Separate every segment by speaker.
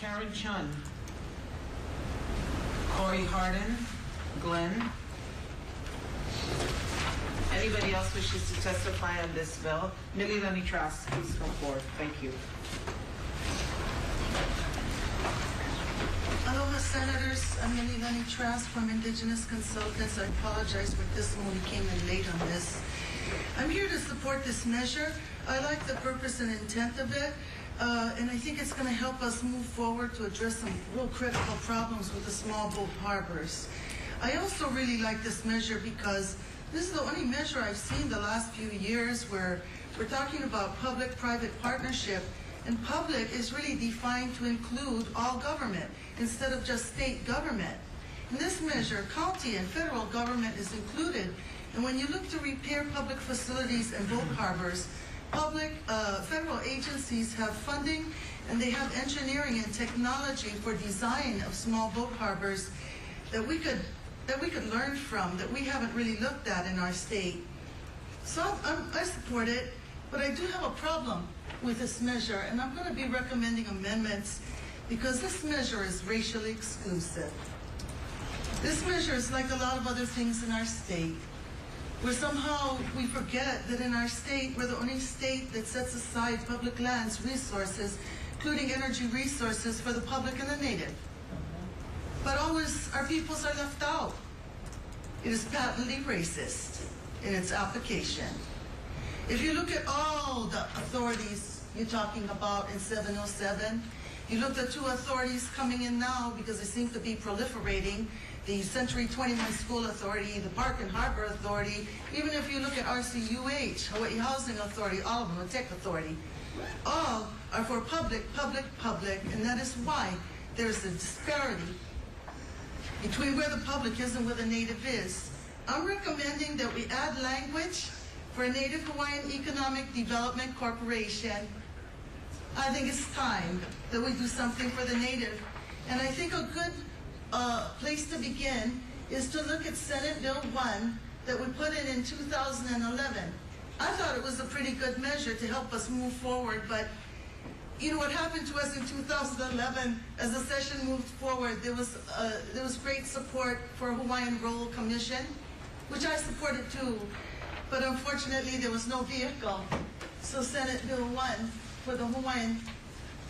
Speaker 1: Karen Chun, Corey Harden, Glenn. Anybody else wishes to testify on this bill? Mililani Trask, please come forward. Thank you.
Speaker 2: Aloha, Senators. I'm Mililani Trask from Indigenous Consultants. I apologize for this one. We came in late on this. I'm here to support this measure. I like the purpose and intent of it, and I think it's going to help us move forward to address some real critical problems with the small boat harbors. I also really like this measure because this is the only measure I've seen the last few years where we're talking about public-private partnership, and public is really defined to include all government instead of just state government. In this measure, county and federal government is included, and when you look to repair public facilities and boat harbors, federal agencies have funding and they have engineering and technology for design of small boat harbors that we could learn from, that we haven't really looked at in our state. So I support it, but I do have a problem with this measure, and I'm going to be recommending amendments because this measure is racially exclusive. This measure is like a lot of other things in our state, where somehow we forget that in our state, we're the only state that sets aside public lands, resources, including energy resources for the public and the native. But always our peoples are left out. It is patently racist in its application. If you look at all the authorities you're talking about in 707, you look at two authorities coming in now because they seem to be proliferating, the Century 21 School Authority, the Park and Harbor Authority, even if you look at RCUH, Hawaii Housing Authority, all of them, the Tech Authority, all are for public, and that is why there's a disparity between where the public is and where the native is. I'm recommending that we add language for Native Hawaiian Economic Development Corporation. I think it's time that we do something for the native. And I think a good place to begin is to look at Senate Bill 1 that we put in 2011. I thought it was a pretty good measure to help us move forward, but you know what happened to us in 2011 as the session moved forward, there was great support for a Hawaiian Roll Commission, which I supported too, but unfortunately there was no vehicle. So Senate Bill 1 for the Hawaiian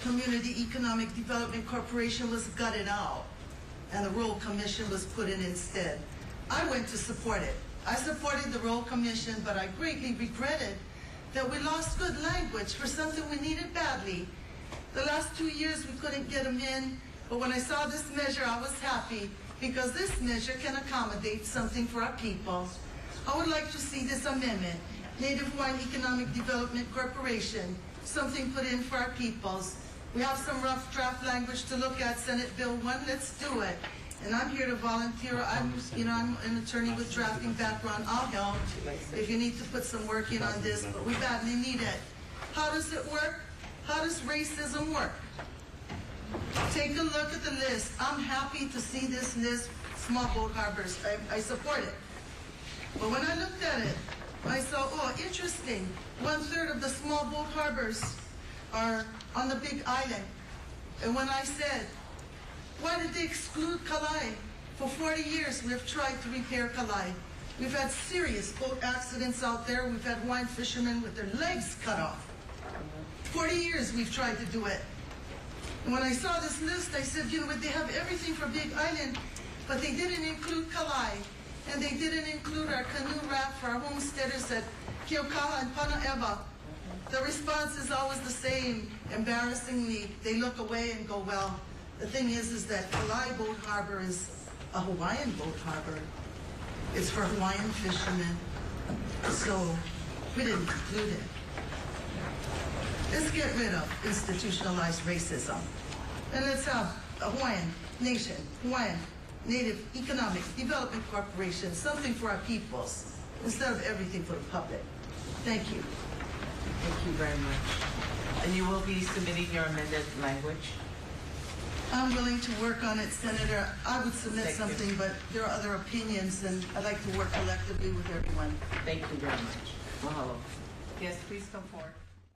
Speaker 2: Community Economic Development Corporation was gutted out, and the Roll Commission was put in instead. I went to support it. I supported the Roll Commission, but I greatly regretted that we lost good language for something we needed badly. The last 2 years we couldn't get them in, but when I saw this measure I was happy because this measure can accommodate something for our people. I would like to see this amendment, Native Hawaiian Economic Development Corporation, something put in for our peoples. We have some rough draft language to look at, Senate Bill 1, let's do it. And I'm here to volunteer. I'm an attorney with drafting background. I'll help if you need to put some work in on this, but we badly need it. How does it work? How does racism work? Take a look at the list. I'm happy to see this list, small boat harbors. I support it. But when I looked at it, I saw, oh, interesting. 1/3 of the small boat harbors are on the Big Island. And when I said, why did they exclude Kalai? For 40 years, we have tried to repair Kalai. We've had serious boat accidents out there. We've had Hawaiian fishermen with their legs cut off. 40 years we've tried to do it. And when I saw this list, I said, you know what, they have everything for Big Island, but they didn't include Kalai. And they didn't include our canoe raft for our homesteaders at Keokaha and Panaewa. The response is always the same. Embarrassingly, they look away and go, well, the thing is that Kalai Boat Harbor is a Hawaiian boat harbor. It's for Hawaiian fishermen. So we didn't include it. Let's get rid of institutionalized racism. And let's have a Hawaiian nation, Hawaiian Native Economic Development Corporation, something for our peoples, instead of everything for the public. Thank you.
Speaker 1: Thank you very much. And you will be submitting your amended language?
Speaker 2: I'm willing to work on it, Senator. I would submit something, but there are other opinions, and I'd like to work collectively with everyone.
Speaker 1: Thank you very much. Mahalo. Yes, please come forward.